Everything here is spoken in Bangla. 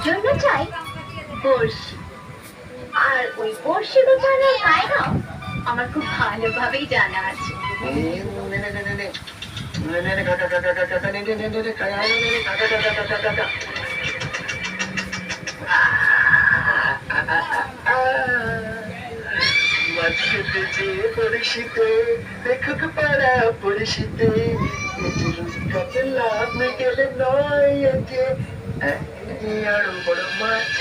জন্য চাই বড়শি। আর ওই বড়শি গোছানোর কায়দাও আমার খুব ভালোভাবেই জানা আছে। মাছ খেতে যেয়ে বড়শিতে দেখুক পাড়া পড়শিতে কাতলা আপনি গেলে নয় যে আরো বড় মাছ